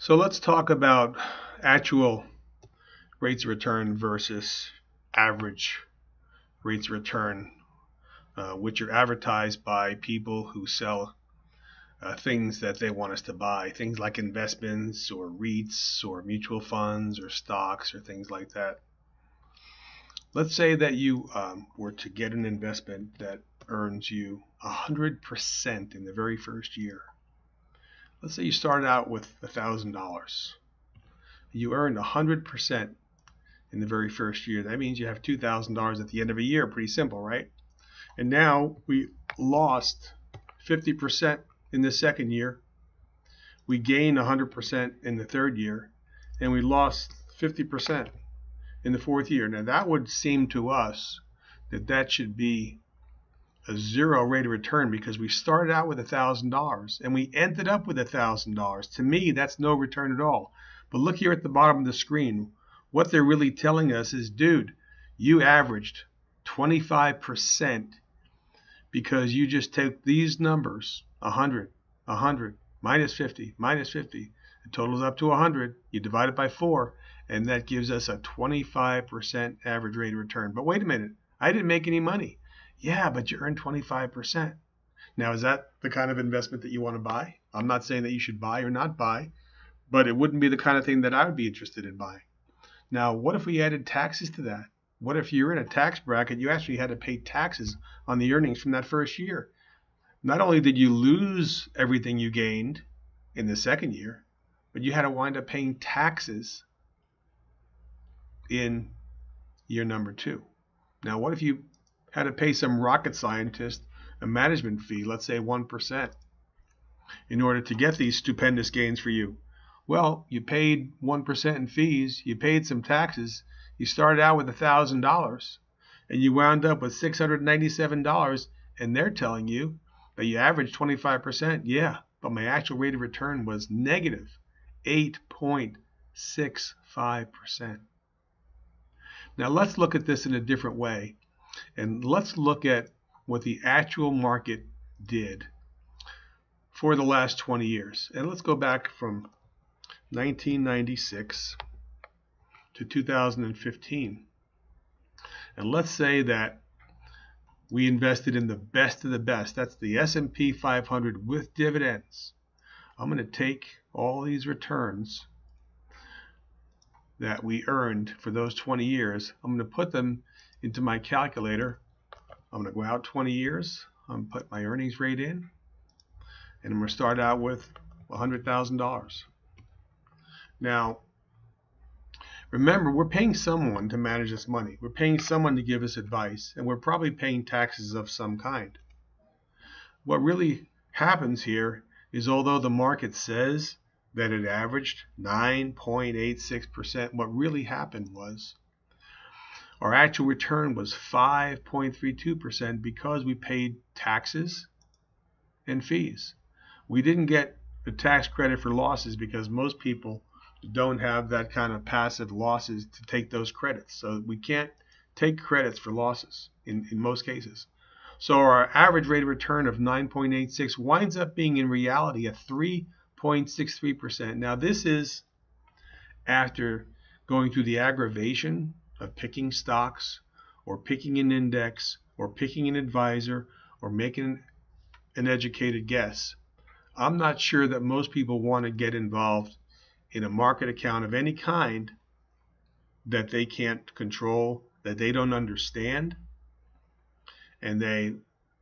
So let's talk about actual rates of return versus average rates of return, which are advertised by people who sell things that they want us to buy, things like investments or REITs or mutual funds or stocks or things like that. Let's say that you were to get an investment that earns you 100% in the very first year. Let's say you started out with $1,000. You earned 100% in the very first year. That means you have $2,000 at the end of a year. Pretty simple, right? And now we lost 50% in the second year. We gained 100% in the third year. And we lost 50% in the fourth year. Now that would seem to us that that should be a zero rate of return because we started out with $1,000 and we ended up with $1,000. To me, that's no return at all. But look here at the bottom of the screen. What they're really telling us is, dude, you averaged 25% because you just take these numbers, 100, 100, minus 50, minus 50. It totals up to 100. You divide it by 4, and that gives us a 25% average rate of return. But wait a minute, I didn't make any money. Yeah, but you earned 25%. Now, is that the kind of investment that you want to buy? I'm not saying that you should buy or not buy, but it wouldn't be the kind of thing that I would be interested in buying. Now, what if we added taxes to that? What if you're in a tax bracket, you actually had to pay taxes on the earnings from that first year? Not only did you lose everything you gained in the second year, but you had to wind up paying taxes in year number 2. Now, what if you had to pay some rocket scientist a management fee, let's say 1%, in order to get these stupendous gains for you? Well, you paid 1% in fees, you paid some taxes, you started out with $1,000, and you wound up with $697, and they're telling you that you averaged 25%. Yeah, but my actual rate of return was negative 8.65%. Now let's look at this in a different way, and let's look at what the actual market did for the last 20 years. And let's go back from 1996 to 2015. And let's say that we invested in the best of the best. That's the S&P 500 with dividends. I'm going to take all these returns that we earned for those 20 years. I'm going to put them into my calculator. I'm going to go out 20 years. I'm going to put my earnings rate in. And I'm going to start out with $100,000. Now, remember, we're paying someone to manage this money. We're paying someone to give us advice, and we're probably paying taxes of some kind. What really happens here is, although the market says that it averaged 9.86%, what really happened was our actual return was 5.32% because we paid taxes and fees. We didn't get a tax credit for losses because most people don't have that kind of passive losses to take those credits. So we can't take credits for losses in most cases. So our average rate of return of 9.86 winds up being in reality a 3.63%. Now this is after going through the aggravation of picking stocks or picking an index or picking an advisor or making an educated guess. I'm not sure that most people want to get involved in a market account of any kind that they can't control, that they don't understand, and they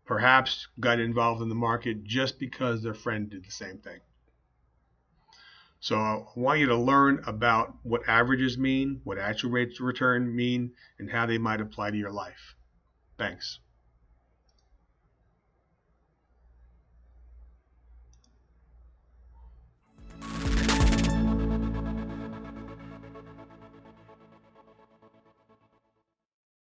perhaps got involved in the market just because their friend did the same thing. So I want you to learn about what averages mean, what actual rates of return mean, and how they might apply to your life. Thanks.